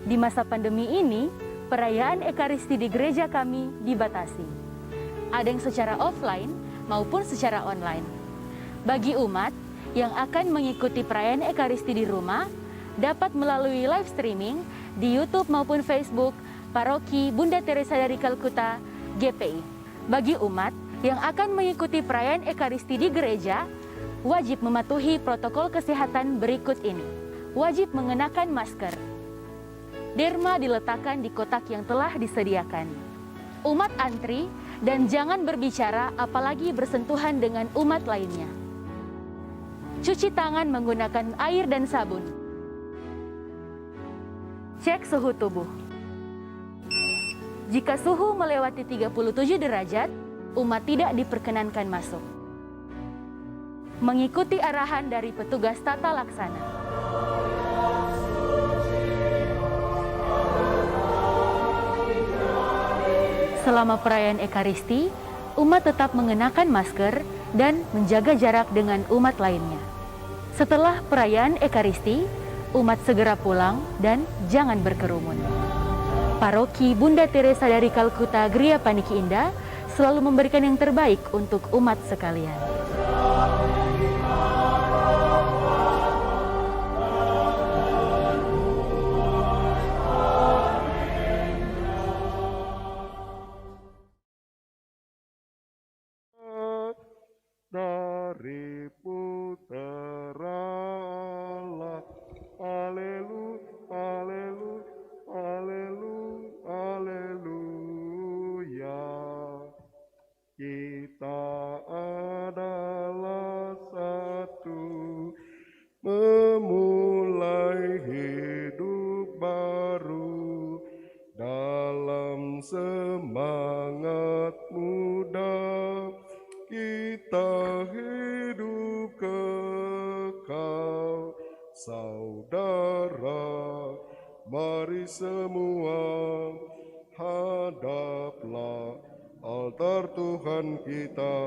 Di masa pandemi ini, perayaan Ekaristi di gereja kami dibatasi. Ada yang secara offline maupun secara online. Bagi umat yang akan mengikuti perayaan Ekaristi di rumah, dapat melalui live streaming di YouTube maupun Facebook Paroki Bunda Teresa dari Kalkuta, GPI. Bagi umat yang akan mengikuti perayaan Ekaristi di gereja, wajib mematuhi protokol kesehatan berikut ini. Wajib mengenakan masker. Derma diletakkan di kotak yang telah disediakan. Umat antri dan jangan berbicara apalagi bersentuhan dengan umat lainnya. Cuci tangan menggunakan air dan sabun. Cek suhu tubuh. Jika suhu melewati 37 derajat, umat tidak diperkenankan masuk. Mengikuti arahan dari petugas tata laksana. Selama perayaan Ekaristi, umat tetap mengenakan masker dan menjaga jarak dengan umat lainnya. Setelah perayaan Ekaristi, umat segera pulang dan jangan berkerumun. Paroki Bunda Teresa dari Kalkuta Gria Paniki Indah selalu memberikan yang terbaik untuk umat sekalian. Dari Putera Allah, Haleluya, Haleluya, Haleluya, Haleluya. Kita adalah satu, memulai hidup baru dalam semangat muda. Kita hidup kekal, saudara, mari semua hadaplah altar Tuhan kita,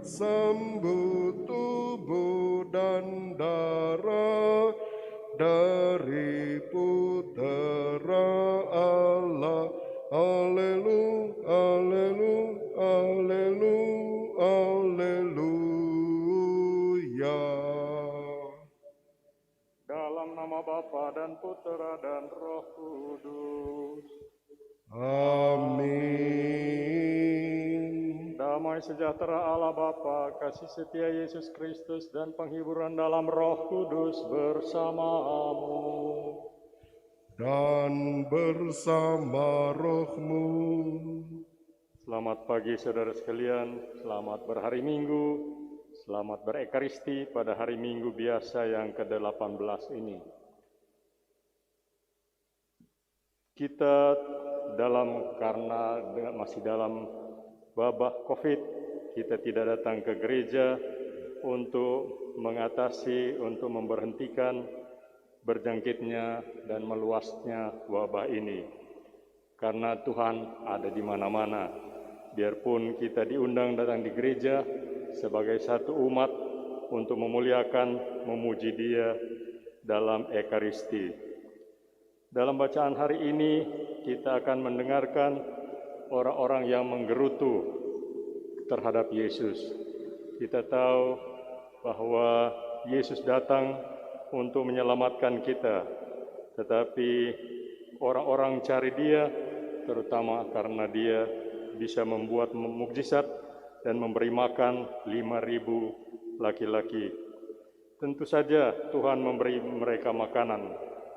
sambut tubuh dan darah dari Putera Allah. Haleluya, Haleluya, Haleluya. Haleluya. Dalam nama Bapa dan Putera dan Roh Kudus. Amin. Damai sejahtera Allah Bapa, kasih setia Yesus Kristus dan penghiburan dalam Roh Kudus bersamamu. Dan bersama rohmu. Selamat pagi saudara sekalian, selamat berhari Minggu, selamat berekaristi pada hari Minggu biasa yang ke-18 ini. Kita karena masih dalam wabah COVID, kita tidak datang ke gereja untuk mengatasi, untuk memberhentikan berjangkitnya dan meluasnya wabah ini. Karena Tuhan ada di mana-mana. Biarpun kita diundang datang di gereja sebagai satu umat untuk memuliakan, memuji Dia dalam Ekaristi. Dalam bacaan hari ini kita akan mendengarkan orang-orang yang menggerutu terhadap Yesus. Kita tahu bahwa Yesus datang untuk menyelamatkan kita, tetapi orang-orang cari Dia terutama karena Dia bisa membuat mukjizat dan memberi makan 5.000 laki-laki. Tentu saja Tuhan memberi mereka makanan,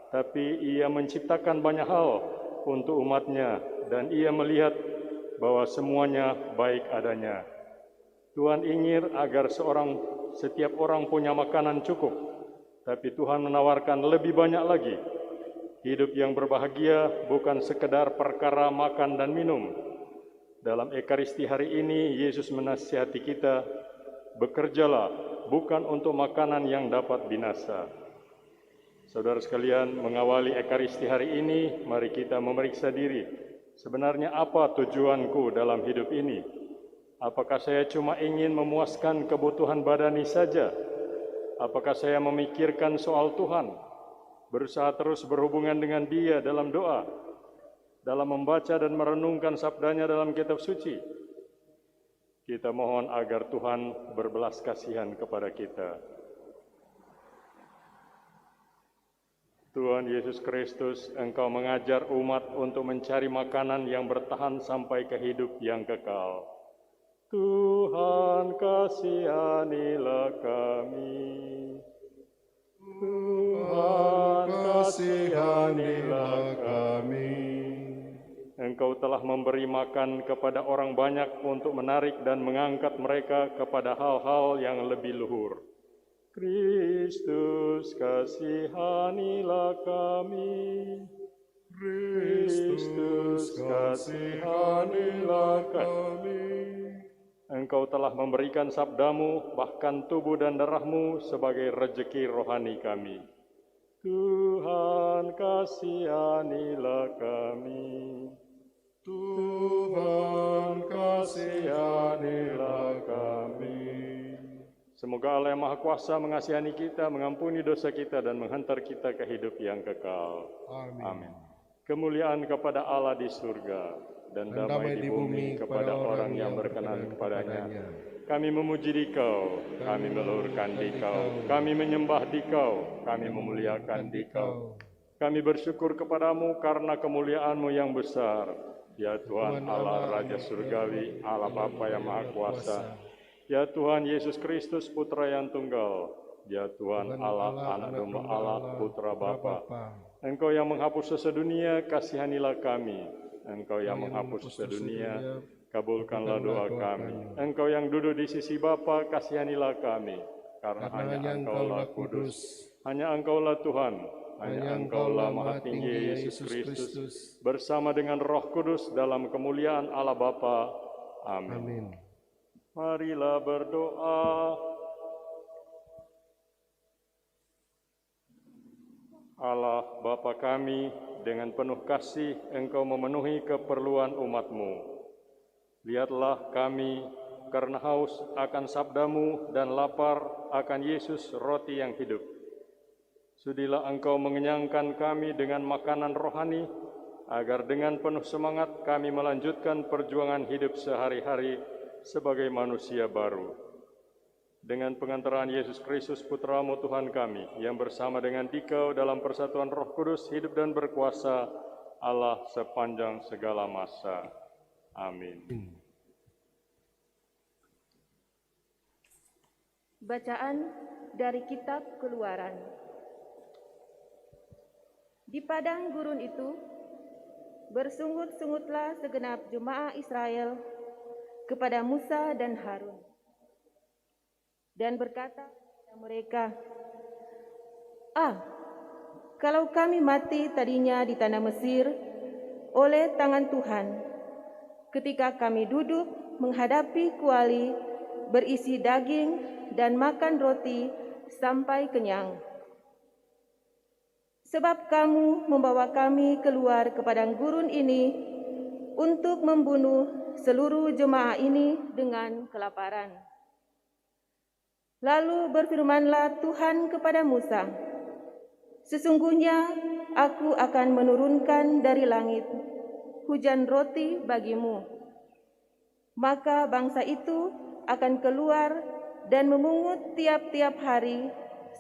tapi Ia menciptakan banyak hal untuk umatnya dan Ia melihat bahwa semuanya baik adanya. Tuhan ingin agar setiap orang punya makanan cukup, tapi Tuhan menawarkan lebih banyak lagi. Hidup yang berbahagia bukan sekedar perkara makan dan minum. Dalam Ekaristi hari ini, Yesus menasihati kita, bekerjalah bukan untuk makanan yang dapat binasa. Saudara sekalian, mengawali Ekaristi hari ini, mari kita memeriksa diri. Sebenarnya apa tujuanku dalam hidup ini? Apakah saya cuma ingin memuaskan kebutuhan badani saja? Apakah saya memikirkan soal Tuhan? berusaha terus berhubungan dengan Dia dalam doa, dalam membaca dan merenungkan sabdanya dalam kitab suci. Kita mohon agar Tuhan berbelas kasihan kepada kita. Tuhan Yesus Kristus, Engkau mengajar umat untuk mencari makanan yang bertahan sampai ke hidup yang kekal. Tuhan, kasihanilah kami. Tuhan, kasihanilah kami. Engkau telah memberi makan kepada orang banyak untuk menarik dan mengangkat mereka kepada hal-hal yang lebih luhur. Kristus, kasihanilah kami. Kristus, kasihanilah kami. Engkau telah memberikan sabdamu, bahkan tubuh dan darahmu sebagai rejeki rohani kami. Tuhan, kasihanilah kami. Tuhan, kasihanilah kami. Semoga Allah yang Maha Kuasa mengasihani kita, mengampuni dosa kita, dan menghantar kita ke hidup yang kekal. Amin. Kemuliaan kepada Allah di surga, dan damai di bumi kepada orang yang berkenan kepadanya. Kami memuji Dikau, kami meluhurkan Dikau, kami menyembah Dikau, kami memuliakan Dikau. Kami bersyukur kepadamu karena kemuliaan-Mu yang besar. Ya Tuhan Allah Raja Surgawi, Allah Bapa yang Maha Kuasa. Ya Tuhan Yesus Kristus Putra yang Tunggal. Ya Tuhan Allah Anak Domba Allah Putra Bapa. Engkau yang menghapus dosa dunia, kasihanilah kami. Engkau yang menghapus dosa dunia, kabulkanlah doa kami. Engkau yang duduk di sisi Bapa, kasihanilah kami. Karena hanya Engkaulah kudus, hanya Engkaulah Tuhan. Hanya Engkaulah Maha Tinggi Yesus Kristus, bersama dengan Roh Kudus dalam kemuliaan Allah Bapa. Amin. Marilah berdoa. Allah Bapa kami, dengan penuh kasih Engkau memenuhi keperluan umat-Mu. Lihatlah kami karena haus akan sabdamu dan lapar akan Yesus roti yang hidup. Sudilah Engkau mengenyangkan kami dengan makanan rohani, agar dengan penuh semangat kami melanjutkan perjuangan hidup sehari-hari sebagai manusia baru. Dengan pengantaran Yesus Kristus Putra-Mu Tuhan kami, yang bersama dengan Dikau dalam persatuan Roh Kudus hidup dan berkuasa Allah sepanjang segala masa. Amin. Bacaan dari Kitab Keluaran. Di padang gurun itu, bersungut-sungutlah segenap jemaah Israel kepada Musa dan Harun, dan berkata kepada mereka, kalau kami mati tadinya di tanah Mesir oleh tangan Tuhan, ketika kami duduk menghadapi kuali berisi daging dan makan roti sampai kenyang. Sebab kamu membawa kami keluar ke padang gurun ini untuk membunuh seluruh jemaah ini dengan kelaparan. Lalu berfirmanlah Tuhan kepada Musa, sesungguhnya aku akan menurunkan dari langit hujan roti bagimu. Maka bangsa itu akan keluar dan memungut tiap-tiap hari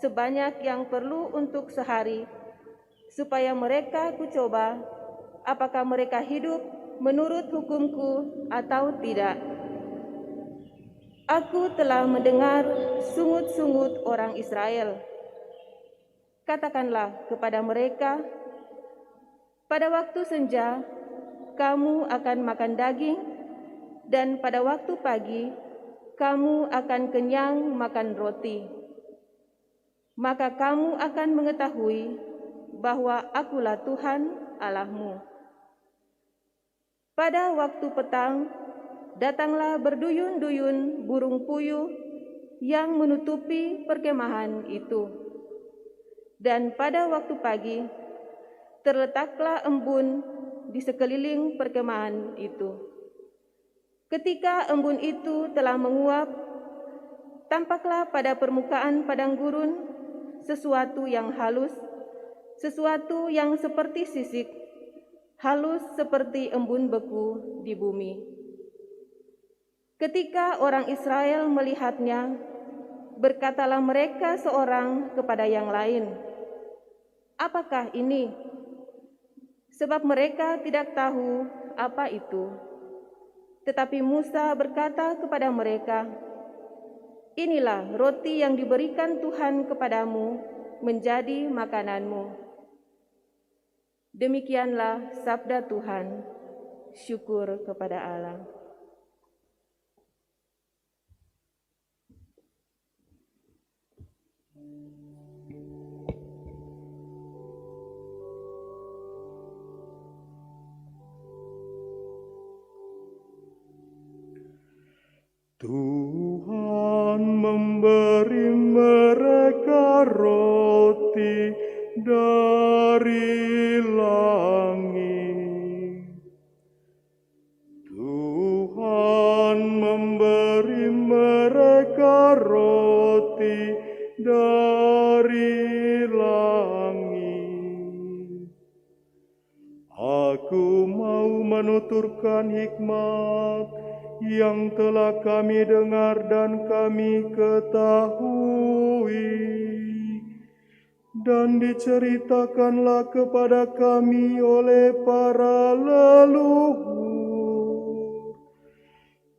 sebanyak yang perlu untuk sehari, supaya mereka kucoba apakah mereka hidup menurut hukumku atau tidak. Aku telah mendengar sungut-sungut orang Israel. Katakanlah kepada mereka, pada waktu senja kamu akan makan daging, dan pada waktu pagi kamu akan kenyang makan roti. Maka kamu akan mengetahui bahwa akulah Tuhan Allahmu. Pada waktu petang, datanglah berduyun-duyun burung puyuh yang menutupi perkemahan itu. Dan pada waktu pagi, terletaklah embun di sekeliling perkemahan itu. Ketika embun itu telah menguap, tampaklah pada permukaan padang gurun sesuatu yang halus, sesuatu yang seperti sisik, halus seperti embun beku di bumi. Ketika orang Israel melihatnya, berkatalah mereka seorang kepada yang lain, "Apakah ini?" Sebab mereka tidak tahu apa itu. Tetapi Musa berkata kepada mereka, "Inilah roti yang diberikan Tuhan kepadamu menjadi makananmu." Demikianlah sabda Tuhan. Syukur kepada Allah. Tuhan memberi mereka roti dari langit. Tuhan memberi mereka roti dari langit. Aku mau menuturkan hikmat yang telah kami dengar dan kami ketahui, dan diceritakanlah kepada kami oleh para leluhur.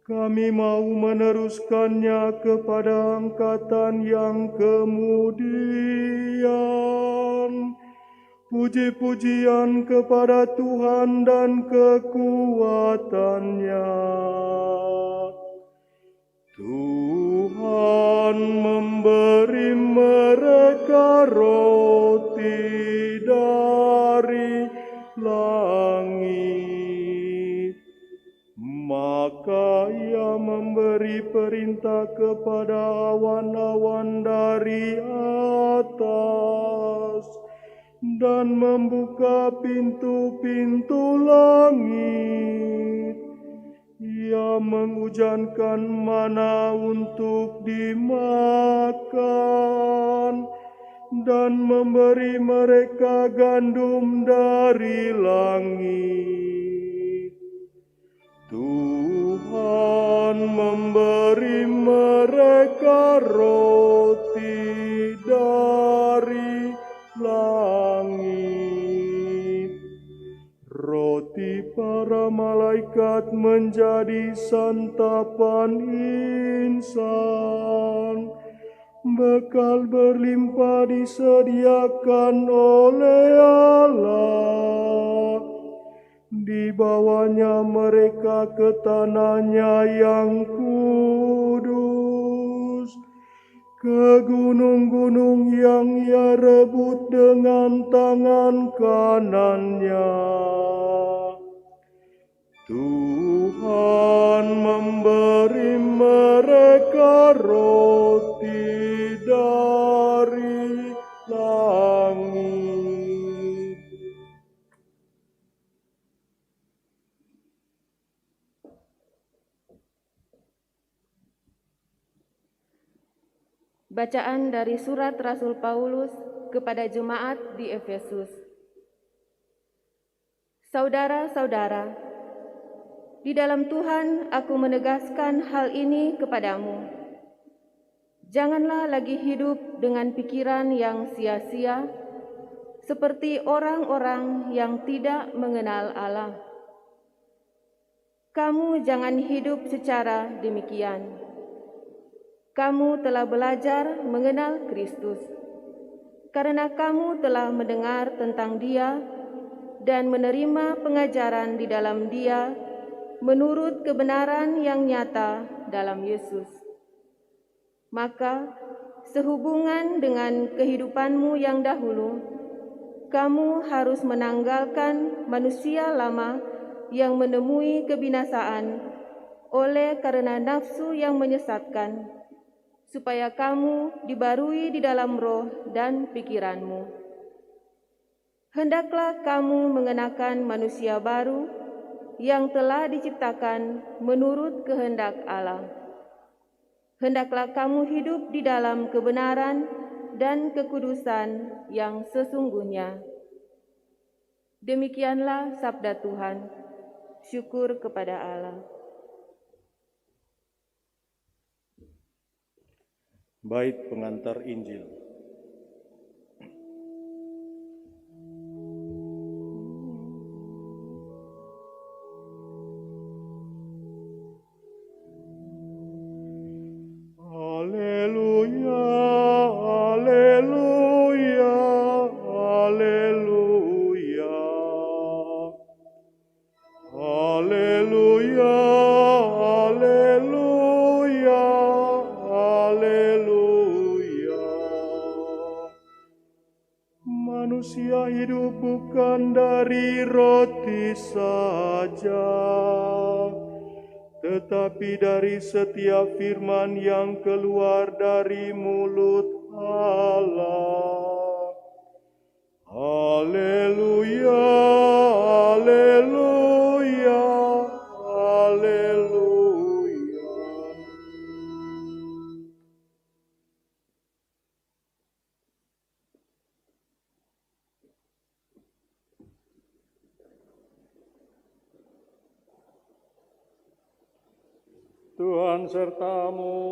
Kami mau meneruskannya kepada angkatan yang kemudian. Puji-pujian kepada Tuhan dan kekuatannya. Tuhan memberi mereka roti dari langit. Maka Ia memberi perintah kepada awan-awan dari atas dan membuka pintu-pintu langit. Ia mengujankan mana untuk dimakan dan memberi mereka gandum dari langit. Tuhan memberi mereka roti dari langit. Roti para malaikat menjadi santapan insan. Bekal berlimpah disediakan oleh Allah. Dibawanya mereka ke tanahnya yang kudus, ke gunung-gunung yang Ia rebut dengan tangan kanannya. Tuhan memberi mereka roti dari langit. Bacaan dari surat Rasul Paulus kepada jemaat di Efesus. Saudara-saudara, di dalam Tuhan aku menegaskan hal ini kepadamu. Janganlah lagi hidup dengan pikiran yang sia-sia, seperti orang-orang yang tidak mengenal Allah. Kamu jangan hidup secara demikian. Kamu telah belajar mengenal Kristus, karena kamu telah mendengar tentang Dia dan menerima pengajaran di dalam Dia menurut kebenaran yang nyata dalam Yesus. Maka, sehubungan dengan kehidupanmu yang dahulu, kamu harus menanggalkan manusia lama yang menemui kebinasaan oleh karena nafsu yang menyesatkan, supaya kamu dibarui di dalam roh dan pikiranmu. Hendaklah kamu mengenakan manusia baru yang telah diciptakan menurut kehendak Allah. Hendaklah kamu hidup di dalam kebenaran dan kekudusan yang sesungguhnya. Demikianlah sabda Tuhan. Syukur kepada Allah. Bait pengantar Injil. Haleluya, haleluya, haleluya. Haleluya, haleluya, haleluya. Manusia hidup bukan dari roti saja, tetapi dari setiap firman yang keluar dari mulut Allah. Haleluya, haleluya, haleluya. Tuhan sertamu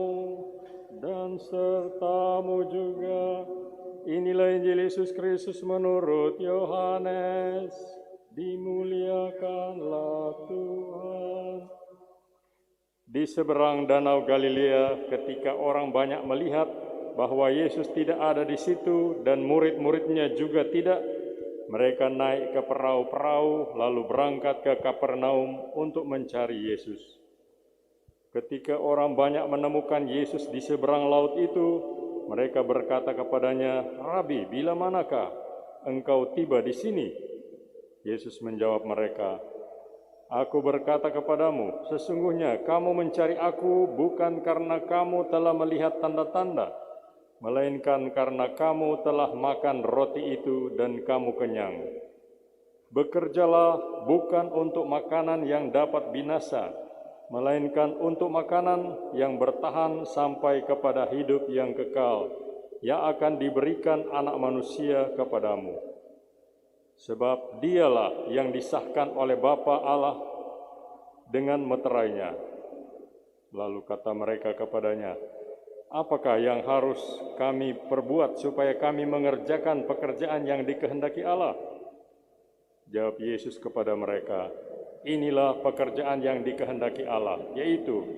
dan sertamu juga. Inilah Injil Yesus Kristus menurut Yohanes. Dimuliakanlah Tuhan. Di seberang danau Galilea, ketika orang banyak melihat bahwa Yesus tidak ada di situ dan murid-muridnya juga tidak, mereka naik ke perahu-perahu lalu berangkat ke Kapernaum untuk mencari Yesus. Ketika orang banyak menemukan Yesus di seberang laut itu, mereka berkata kepadanya, "Rabi, bila manakah engkau tiba di sini?" Yesus menjawab mereka, "Aku berkata kepadamu, sesungguhnya kamu mencari Aku bukan karena kamu telah melihat tanda-tanda, melainkan karena kamu telah makan roti itu dan kamu kenyang. Bekerjalah bukan untuk makanan yang dapat binasa, melainkan untuk makanan yang bertahan sampai kepada hidup yang kekal, yang akan diberikan Anak Manusia kepadamu. Sebab dialah yang disahkan oleh Bapa Allah dengan meterainya." Lalu kata mereka kepadanya, "Apakah yang harus kami perbuat supaya kami mengerjakan pekerjaan yang dikehendaki Allah?" Jawab Yesus kepada mereka, "Inilah pekerjaan yang dikehendaki Allah, yaitu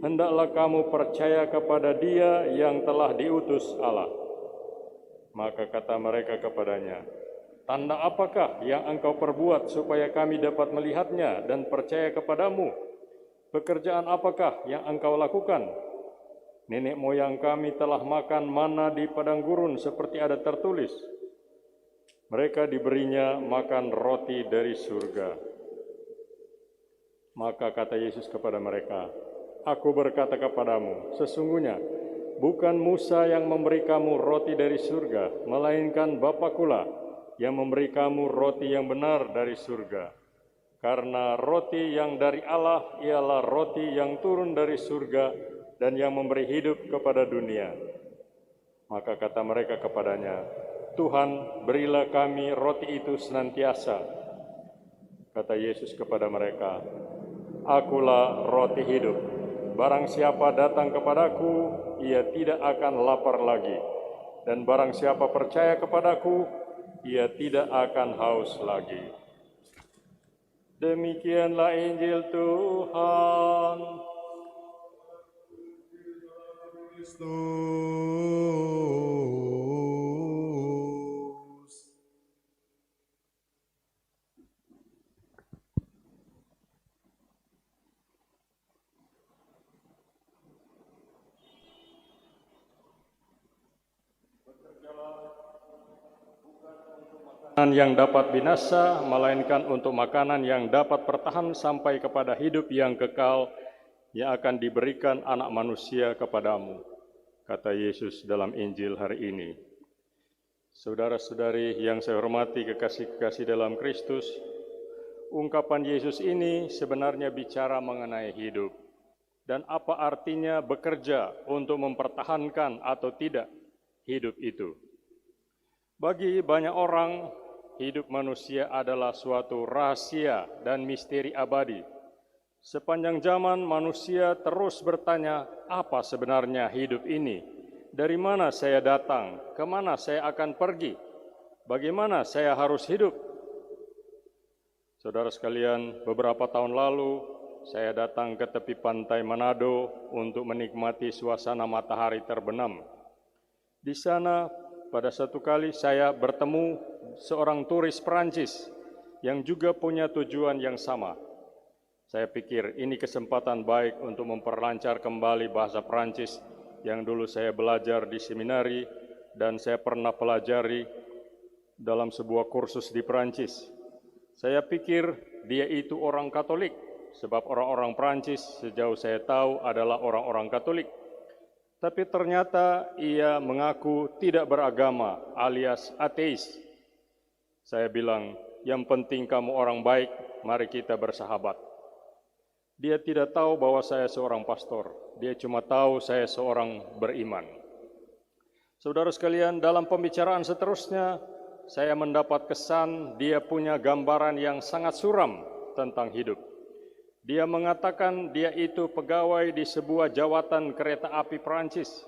hendaklah kamu percaya kepada Dia yang telah diutus Allah." Maka kata mereka kepadanya, "Tanda apakah yang engkau perbuat supaya kami dapat melihatnya dan percaya kepadamu? Pekerjaan apakah yang engkau lakukan? Nenek moyang kami telah makan mana di padang gurun seperti ada tertulis, mereka diberinya makan roti dari surga." Maka kata Yesus kepada mereka, "Aku berkata kepadamu, sesungguhnya bukan Musa yang memberi kamu roti dari surga, melainkan Bapakulah yang memberi kamu roti yang benar dari surga. Karena roti yang dari Allah ialah roti yang turun dari surga dan yang memberi hidup kepada dunia." Maka kata mereka kepadanya, "Tuhan, berilah kami roti itu senantiasa." Kata Yesus kepada mereka, "Akulah roti hidup. Barang siapa datang kepadaku, ia tidak akan lapar lagi. Dan barang siapa percaya kepadaku, ia tidak akan haus lagi." Demikianlah Injil Tuhan. Kristus. Makanan yang dapat binasa, melainkan untuk makanan yang dapat bertahan sampai kepada hidup yang kekal, yang akan diberikan Anak Manusia kepadamu, kata Yesus dalam Injil hari ini. Saudara-saudari yang saya hormati, kekasih-kekasih dalam Kristus, ungkapan Yesus ini sebenarnya bicara mengenai hidup dan apa artinya bekerja untuk mempertahankan atau tidak hidup itu. Bagi banyak orang, hidup manusia adalah suatu rahasia dan misteri abadi. Sepanjang zaman manusia terus bertanya, apa sebenarnya hidup ini? Dari mana saya datang? Kemana saya akan pergi? Bagaimana saya harus hidup? Saudara sekalian, beberapa tahun lalu saya datang ke tepi pantai Manado untuk menikmati suasana matahari terbenam. Di sana pada satu kali saya bertemu seorang turis Perancis yang juga punya tujuan yang sama. Saya pikir ini kesempatan baik untuk memperlancar kembali bahasa Perancis yang dulu saya belajar di seminari dan saya pernah pelajari dalam sebuah kursus di Perancis. Saya pikir dia itu orang Katolik, sebab orang-orang Perancis sejauh saya tahu adalah orang-orang Katolik. Tapi ternyata ia mengaku tidak beragama alias ateis. Saya bilang, yang penting kamu orang baik, mari kita bersahabat. Dia tidak tahu bahwa saya seorang pastor, dia cuma tahu saya seorang beriman. Saudara sekalian, dalam pembicaraan seterusnya, saya mendapat kesan dia punya gambaran yang sangat suram tentang hidup. Dia mengatakan dia itu pegawai di sebuah jawatan kereta api Perancis.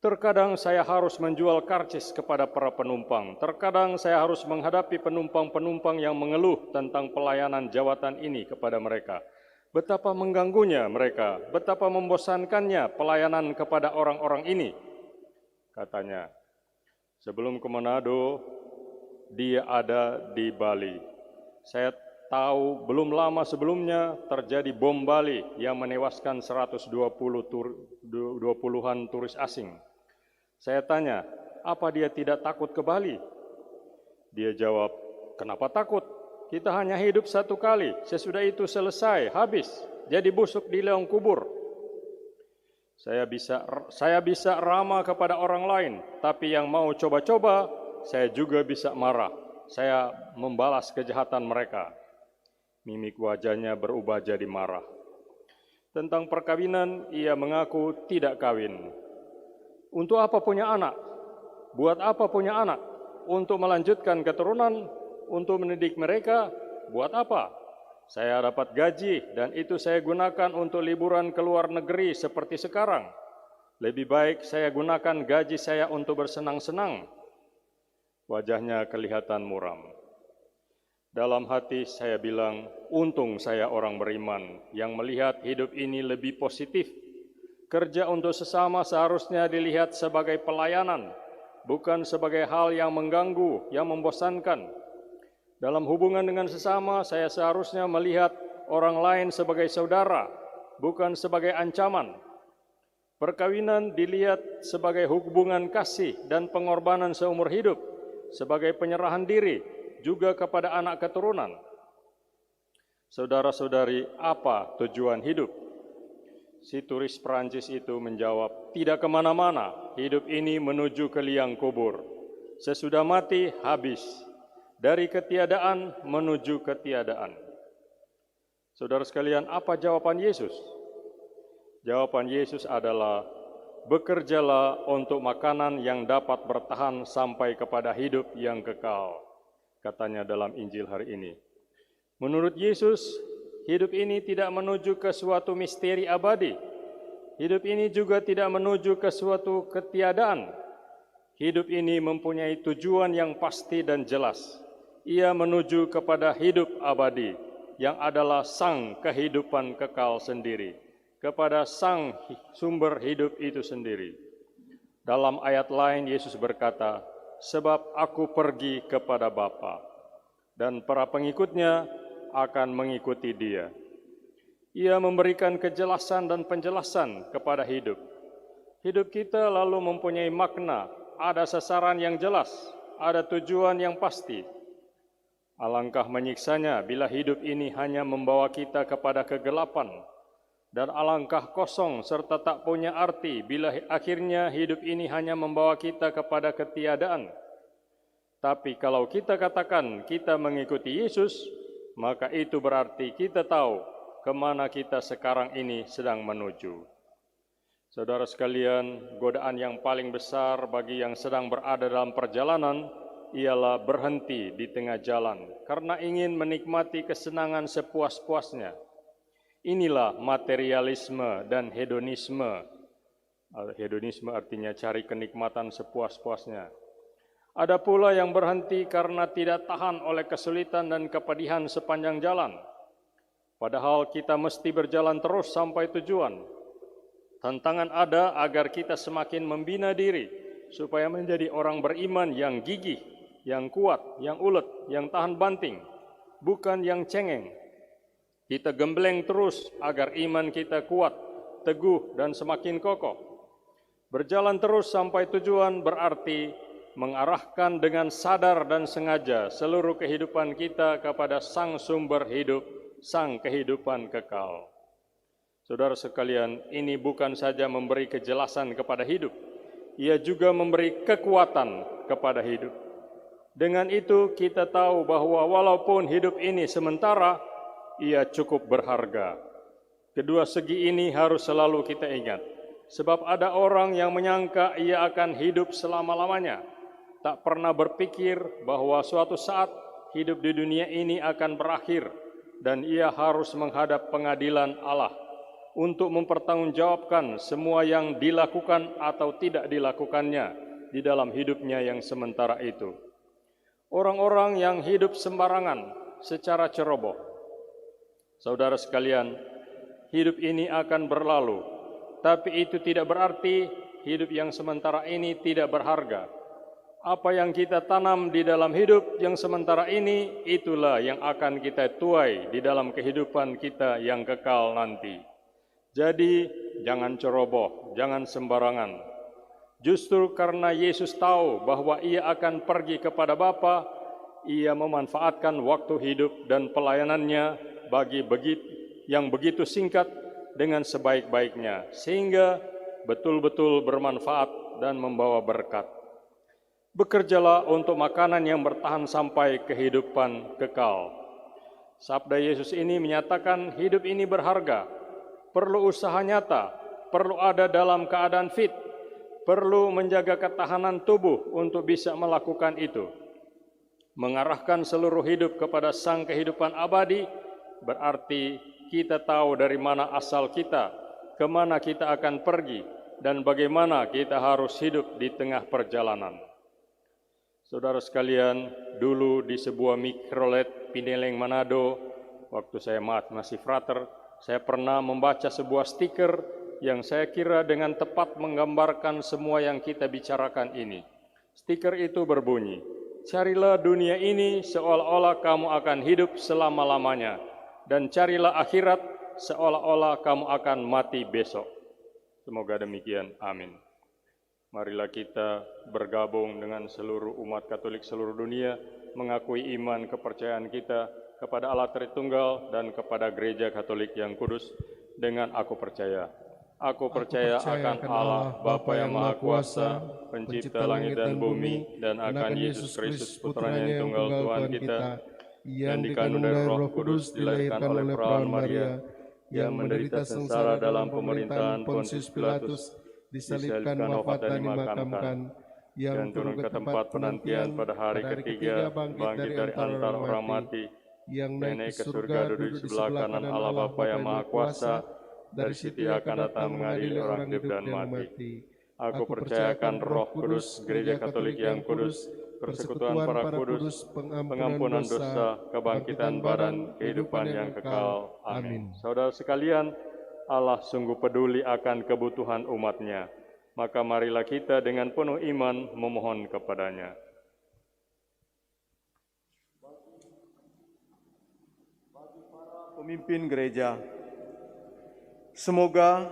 Terkadang saya harus menjual karcis kepada para penumpang. Terkadang saya harus menghadapi penumpang-penumpang yang mengeluh tentang pelayanan jawatan ini kepada mereka. Betapa mengganggunya mereka, betapa membosankannya pelayanan kepada orang-orang ini, katanya. Sebelum ke Manado, dia ada di Bali. Saya tahu belum lama sebelumnya terjadi bom Bali yang menewaskan 120-an turis asing. Saya tanya, apa dia tidak takut ke Bali? Dia jawab, kenapa takut? Kita hanya hidup satu kali, sesudah itu selesai, habis, jadi busuk di liang kubur. Saya bisa ramah kepada orang lain, tapi yang mau coba-coba, saya juga bisa marah. Saya membalas kejahatan mereka. Mimik wajahnya berubah jadi marah. Tentang perkawinan, ia mengaku tidak kawin. Untuk apa punya anak? Buat apa punya anak? Untuk melanjutkan keturunan? Untuk mendidik mereka? Buat apa? Saya dapat gaji dan itu saya gunakan untuk liburan ke luar negeri seperti sekarang. Lebih baik saya gunakan gaji saya untuk bersenang-senang. Wajahnya kelihatan muram. Dalam hati saya bilang, untung saya orang beriman yang melihat hidup ini lebih positif. Kerja untuk sesama seharusnya dilihat sebagai pelayanan, bukan sebagai hal yang mengganggu, yang membosankan. Dalam hubungan dengan sesama, saya seharusnya melihat orang lain sebagai saudara, bukan sebagai ancaman. Perkawinan dilihat sebagai hubungan kasih dan pengorbanan seumur hidup, sebagai penyerahan diri juga kepada anak keturunan. Saudara-saudari, apa tujuan hidup? Si turis Perancis itu menjawab, tidak kemana-mana, hidup ini menuju ke liang kubur. Sesudah mati, habis. Dari ketiadaan menuju ketiadaan. Saudara sekalian, apa jawaban Yesus? Jawaban Yesus adalah, bekerjalah untuk makanan yang dapat bertahan sampai kepada hidup yang kekal, katanya dalam Injil hari ini. Menurut Yesus, hidup ini tidak menuju ke suatu misteri abadi. Hidup ini juga tidak menuju ke suatu ketiadaan. Hidup ini mempunyai tujuan yang pasti dan jelas. Ia menuju kepada hidup abadi yang adalah sang kehidupan kekal sendiri, kepada sang sumber hidup itu sendiri. Dalam ayat lain Yesus berkata, sebab aku pergi kepada Bapa dan para pengikutnya akan mengikuti dia. Ia memberikan kejelasan dan penjelasan kepada hidup. Hidup kita lalu mempunyai makna, ada sasaran yang jelas, ada tujuan yang pasti. Alangkah menyiksanya bila hidup ini hanya membawa kita kepada kegelapan, dan alangkah kosong serta tak punya arti bila akhirnya hidup ini hanya membawa kita kepada ketiadaan. Tapi kalau kita katakan kita mengikuti Yesus, maka itu berarti kita tahu kemana kita sekarang ini sedang menuju. Saudara sekalian, godaan yang paling besar bagi yang sedang berada dalam perjalanan ialah berhenti di tengah jalan karena ingin menikmati kesenangan sepuas-puasnya. Inilah materialisme dan hedonisme. Hedonisme artinya cari kenikmatan sepuas-puasnya. Ada pula yang berhenti karena tidak tahan oleh kesulitan dan kepedihan sepanjang jalan. Padahal kita mesti berjalan terus sampai tujuan. Tantangan ada agar kita semakin membina diri supaya menjadi orang beriman yang gigih, yang kuat, yang ulet, yang tahan banting, bukan yang cengeng. Kita gembleng terus agar iman kita kuat, teguh, dan semakin kokoh. Berjalan terus sampai tujuan berarti mengarahkan dengan sadar dan sengaja seluruh kehidupan kita kepada Sang Sumber Hidup, Sang Kehidupan Kekal. Saudara sekalian, ini bukan saja memberi kejelasan kepada hidup, ia juga memberi kekuatan kepada hidup. Dengan itu kita tahu bahwa walaupun hidup ini sementara, ia cukup berharga. Kedua segi ini harus selalu kita ingat, sebab ada orang yang menyangka ia akan hidup selama-lamanya, tak pernah berpikir bahwa suatu saat hidup di dunia ini akan berakhir dan ia harus menghadap pengadilan Allah untuk mempertanggungjawabkan semua yang dilakukan atau tidak dilakukannya di dalam hidupnya yang sementara itu. Orang-orang yang hidup sembarangan secara ceroboh. Saudara sekalian, hidup ini akan berlalu, tapi itu tidak berarti hidup yang sementara ini tidak berharga. Apa yang kita tanam di dalam hidup yang sementara ini, itulah yang akan kita tuai di dalam kehidupan kita yang kekal nanti. Jadi, jangan ceroboh, jangan sembarangan. Justru karena Yesus tahu bahwa ia akan pergi kepada Bapa, ia memanfaatkan waktu hidup dan pelayanannya yang begitu singkat dengan sebaik-baiknya, sehingga betul-betul bermanfaat dan membawa berkat. Bekerjalah untuk makanan yang bertahan sampai kehidupan kekal. Sabda Yesus ini menyatakan hidup ini berharga, perlu usaha nyata, perlu ada dalam keadaan fit, perlu menjaga ketahanan tubuh untuk bisa melakukan itu. Mengarahkan seluruh hidup kepada Sang Kehidupan Abadi berarti kita tahu dari mana asal kita, kemana kita akan pergi, dan bagaimana kita harus hidup di tengah perjalanan. Saudara sekalian, dulu di sebuah mikrolet Pineleng, Manado, waktu saya masih frater, saya pernah membaca sebuah stiker yang saya kira dengan tepat menggambarkan semua yang kita bicarakan ini. Stiker itu berbunyi, "Carilah dunia ini seolah-olah kamu akan hidup selama-lamanya, dan carilah akhirat seolah-olah kamu akan mati besok." Semoga demikian, amin. Marilah kita bergabung dengan seluruh umat Katolik seluruh dunia, mengakui iman kepercayaan kita kepada Allah Tritunggal dan kepada Gereja Katolik yang kudus dengan aku percaya. Aku percaya akan Allah, Bapa yang Maha Kuasa, Pencipta langit dan bumi, dan akan Yesus Kristus, Putranya yang tunggal Tuhan kita, yang dikandung dari Roh Kudus, dilahirkan oleh perawan Maria, yang menderita sengsara dalam pemerintahan Pontius Pilatus, disalibkan, wafat dan dimakamkan, yang turun ke tempat penantian pada hari ketiga, bangkit dari antara orang mati, yang naik ke surga, duduk di sebelah kanan Allah Bapa yang Maha Kuasa, dari situ akan datang mengadili orang hidup dan mati. Aku percayakan Roh Kudus, Gereja Katolik yang kudus, persekutuan para kudus, pengampunan dosa, kebangkitan badan, kehidupan yang kekal. Amin. Saudara sekalian, Allah sungguh peduli akan kebutuhan umatnya. Maka marilah kita dengan penuh iman memohon kepadanya. Pemimpin gereja, semoga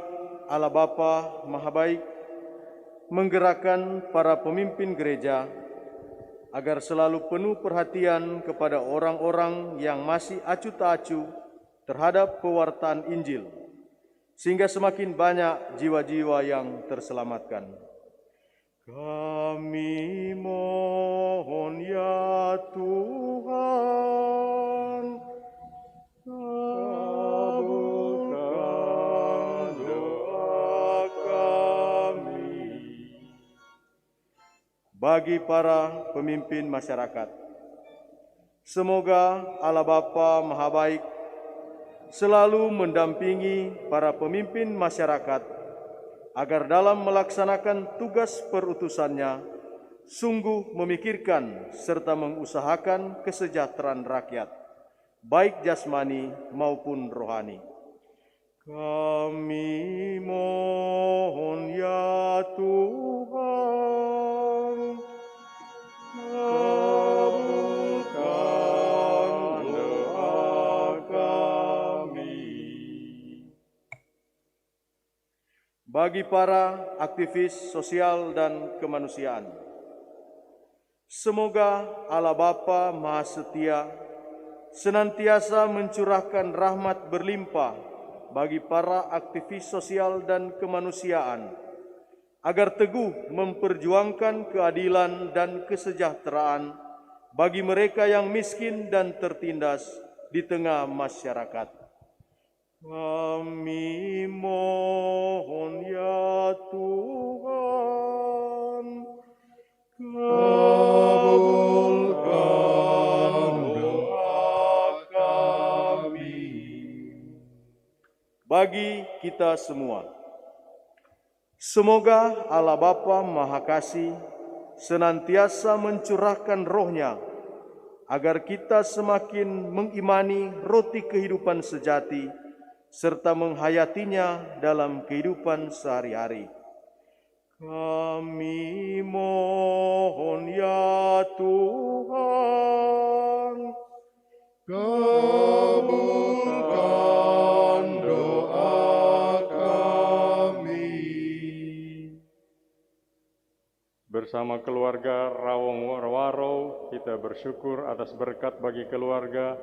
Allah Bapa Maha Baik menggerakkan para pemimpin gereja agar selalu penuh perhatian kepada orang-orang yang masih acuh tak acuh terhadap pewartaan Injil, sehingga semakin banyak jiwa-jiwa yang terselamatkan. Kami mohon ya Tuhan, kabulkan doa kami. bagi para pemimpin masyarakat. Semoga Allah Bapa Maha Baik selalu mendampingi para pemimpin masyarakat agar dalam melaksanakan tugas perutusannya sungguh memikirkan serta mengusahakan kesejahteraan rakyat, baik jasmani maupun rohani. Kami mohon ya Tuhan, kabulkan doa kami. Bagi para aktivis sosial dan kemanusiaan, semoga Allah Bapa Maha Setia senantiasa mencurahkan rahmat berlimpah bagi para aktivis sosial dan kemanusiaan, agar teguh memperjuangkan keadilan dan kesejahteraan bagi mereka yang miskin dan tertindas di tengah masyarakat. Kami mohon ya Tuhan, kabulkan doa kami. Bagi kita semua, semoga Allah Bapa Maha Kasih senantiasa mencurahkan roh-Nya agar kita semakin mengimani roti kehidupan sejati serta menghayatinya dalam kehidupan sehari-hari. Kami mohon ya Tuhan, kabulkan doa kami. Bersama keluarga Rawong Warwaro, kita bersyukur atas berkat bagi keluarga,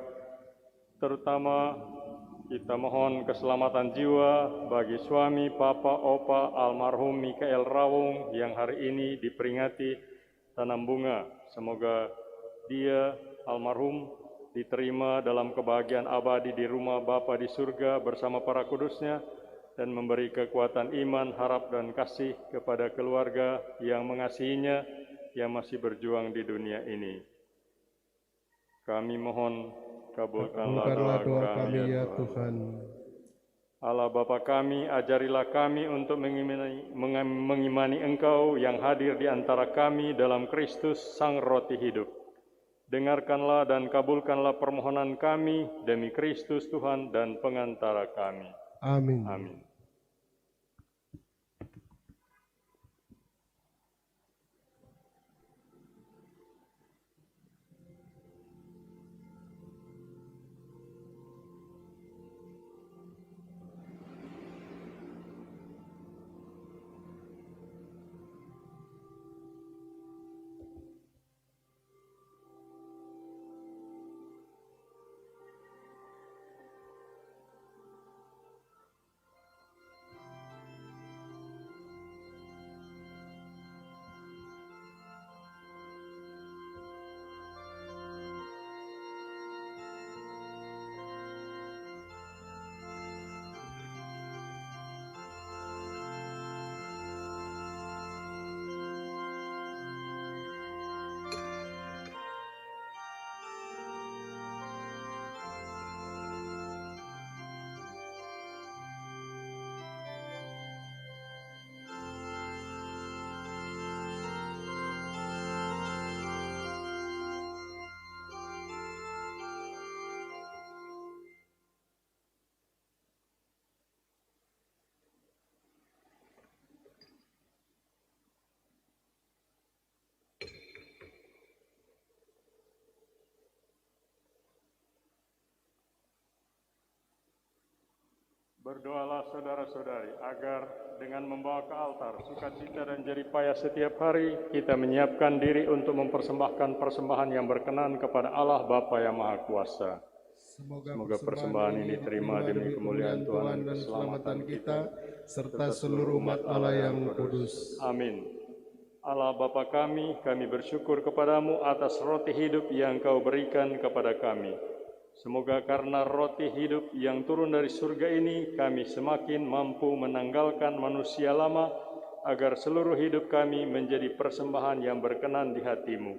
terutama kita mohon keselamatan jiwa bagi suami, papa, opa, almarhum Mikael Rawong yang hari ini diperingati tanam bunga. Semoga dia, almarhum, diterima dalam kebahagiaan abadi di rumah Bapa di surga bersama para kudusnya, dan memberi kekuatan iman, harap, dan kasih kepada keluarga yang mengasihinya, yang masih berjuang di dunia ini. Kami mohon, kabulkanlah doa kami ya Tuhan. Allah Bapa kami, ajarilah kami untuk mengimani Engkau yang hadir di antara kami dalam Kristus, Sang Roti Hidup. Dengarkanlah dan kabulkanlah permohonan kami demi Kristus Tuhan dan pengantara kami. Amin. Amin. Berdoalah saudara-saudari agar dengan membawa ke altar sukacita dan jeripaya setiap hari kita menyiapkan diri untuk mempersembahkan persembahan yang berkenan kepada Allah Bapa yang Maha Kuasa. Semoga persembahan ini diterima demi kemuliaan Tuhan dan keselamatan kita serta seluruh umat Allah yang kudus. Amin. Allah Bapa kami bersyukur kepadamu atas roti hidup yang Kau berikan kepada kami. Semoga karena roti hidup yang turun dari surga ini, kami semakin mampu menanggalkan manusia lama agar seluruh hidup kami menjadi persembahan yang berkenan di hati-Mu,